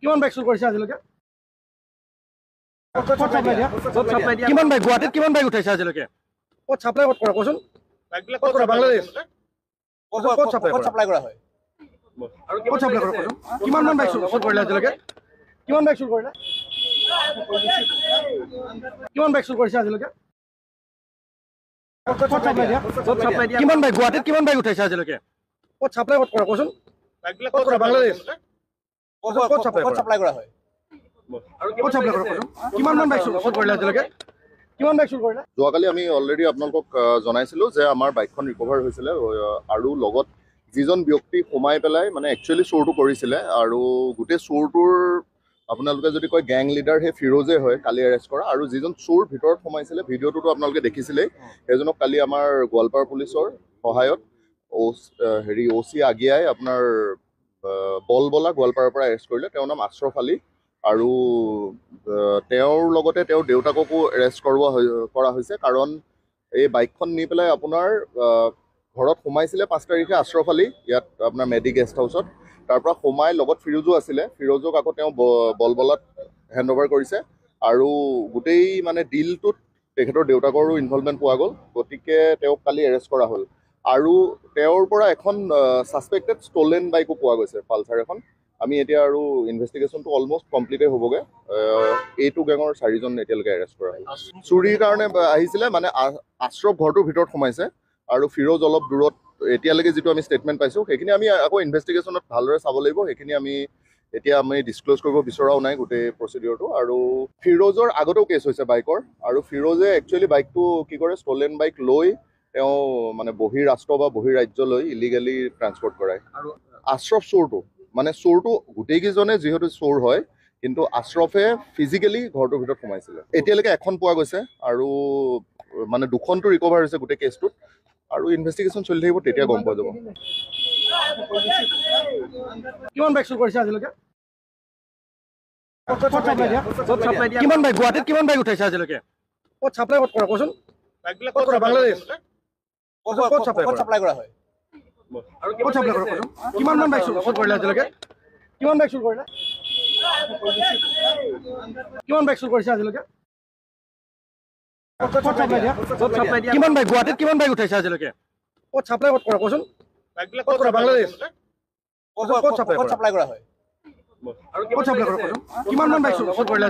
কিমান বাইক চুৰ কৰিছে আজিলৈকে কিমান বাইক গুৱাহাটীত কিমান বাইক উঠাইছে আজিলৈকে ক'ত চাপ্লাই ক'ত কৰা কোৱাচোন ক'ত কৰা বাংলাদেশ ক'ত চাপ্লাই কৰা হয় আৰু ক'ত চাপ্লাই কৰা কোৱাচোন কিমান মান বাইক চুৰ কৰিলে আজিলৈকে কিমান বাইক চুৰ কৰিলে কিমান বাইক চুৰ কৰিছে আজিলৈকে কিমান বাইক গুৱাহাটীত কিমান বাইক উঠাইছে আজিলৈকে ক'ত চাপ্লাই ক'ত কৰা কোৱাচোন ক'ত কৰা বাংলাদেশ ক'ত চাপ্লাই কৰা হয় আৰু ক'ত চাপ্লাই কৰা কোৱাচোন কিমান মান বাইক চুৰ কৰিলে আজিলৈকে কিমান বাইক চুৰ কৰিলে যোৱাকালি আমি অলৰেডি আপোনালোকক জনাইছিলোঁ যে আমাৰ বাইকখন ৰিকভাৰ হৈছিলে আৰু লগত যিজন ব্যক্তি সোমাই পেলাই মানে একচুৱেলি চোৰটো কৰিছিলে আৰু গোটেই চোৰটোৰ আপোনালোকে যদি কয় গেং লিডাৰ সেই ফিৰোজে হয় কালি এৰেষ্ট কৰা আৰু যিজন চোৰ ভিতৰত সোমাইছিলে ভিডিঅ'টোতো আপোনালোকে দেখিছিলেই সেইজনক কালি আমাৰ গোৱালপাৰা পুলিচৰ সহায়ত OC আগিয়াই আপোনাৰ বলবলা গোৱালপাৰাৰ পৰা এৰেষ্ট কৰিলে তেওঁৰ নাম আশ্ৰফ আলী আৰু তেওঁৰ লগতে তেওঁৰ দেউতাককো এৰেষ্ট কৰা হৈছে কাৰণ এই বাইকখন নি পেলাই আপোনাৰ ঘৰত সোমাইছিলে 5 তাৰিখে আশ্ৰফ আলী ইয়াত আপোনাৰ মেডি গেষ্ট হাউচত তাৰ পৰা সোমাই লগত ফিৰোজো আছিলে ফিৰোজক আকৌ তেওঁ বলবলাত হেণ্ড অভাৰ কৰিছে আৰু গোটেই মানে ডিলটোত তেখেতৰ দেউতাকৰো ইনভলভমেণ্ট পোৱা গ'ল গতিকে তেওঁক কালি এৰেষ্ট কৰা হ'ল আৰু তেওঁৰ পৰা এখন ছাছপেক্টেড ষ্টলেন বাইকো পোৱা গৈছে পালচাৰ এখন আমি এতিয়া আৰু ইনভেষ্টিগেশ্যনটো অলমষ্ট কমপ্লিটেই হ'বগৈ এইটো গেঙৰ 4জন এতিয়ালৈকে এৰেষ্ট কৰা হ'ল চুৰিৰ কাৰণে আহিছিলে মানে আশ্ৰফ ঘৰটোৰ ভিতৰত সোমাইছে আৰু ফিৰোজ অলপ দূৰত এতিয়ালৈকে যিটো আমি ষ্টেটমেণ্ট পাইছোঁ সেইখিনি আমি আকৌ ইনভেষ্টিগেশ্যনত ভালদৰে চাব লাগিব সেইখিনি এতিয়া আমি ডিছক্ল'জ কৰিব বিচৰাও নাই গোটেই প্ৰচিডিঅ'ৰটো আৰু ফিৰোজৰ আগতেও কেছ হৈছে বাইকৰ আৰু ফিৰোজে একচুৱেলি বাইকটো কি কৰে ষ্টলেন বাইক লৈ তেওঁ মানে বহিৰাষ্ট্ৰ বা বহিৰাজ্যলৈ ইলিগেলি ট্ৰান্সপৰ্ট কৰায় আৰু আশ্ৰফ চোৰটো মানে চোৰটো গোটেইকেইজনে যিহেতু চোৰ হয় কিন্তু আশ্ৰফে ফিজিকেলি ঘৰটোৰ ভিতৰত সোমাইছিলে এতিয়ালৈকে এখন পোৱা গৈছে আৰু মানে 2খনটো ৰিকভাৰ হৈছে গোটেই কেছটোত আৰু ইনভেষ্টিগেশ্যন চলি থাকিব তেতিয়া গম পোৱা যাব কিমান বাইক চুৰ কৰিছে আজিলৈকে কিমান বাইক গুৱাহাটীত কিমান বাইক উঠাইছে আজিলৈকে ক'ত চাপ্লাই ক'ত কৰা কোৱাচোন ক'ত কৰা বাংলাদেশ ক'ত চাপ্লাই কৰা হয় আৰু ক'ত চাপ্লাই কৰা কোৱাচোন কিমান মান বাইক চুৰ কৰিলে আজিলৈকে কিমান বাইক চুৰ কৰিলে কিমান বাইক চুৰ কৰিছে আজিলৈকে কিমান বাইক গুৱাহাটীত কিমান বাইক উঠাইছে আজিলৈকে ক'ত চাপ্লাই ক'ত কৰা কোৱাচোন ক'ত কৰা বাংলাদেশ ক'ত চাপ্লাই কৰা হয় আৰু ক'ত চাপ্লাই কৰা কোৱাচোন কিমান মান বাইক চুৰ কৰিলে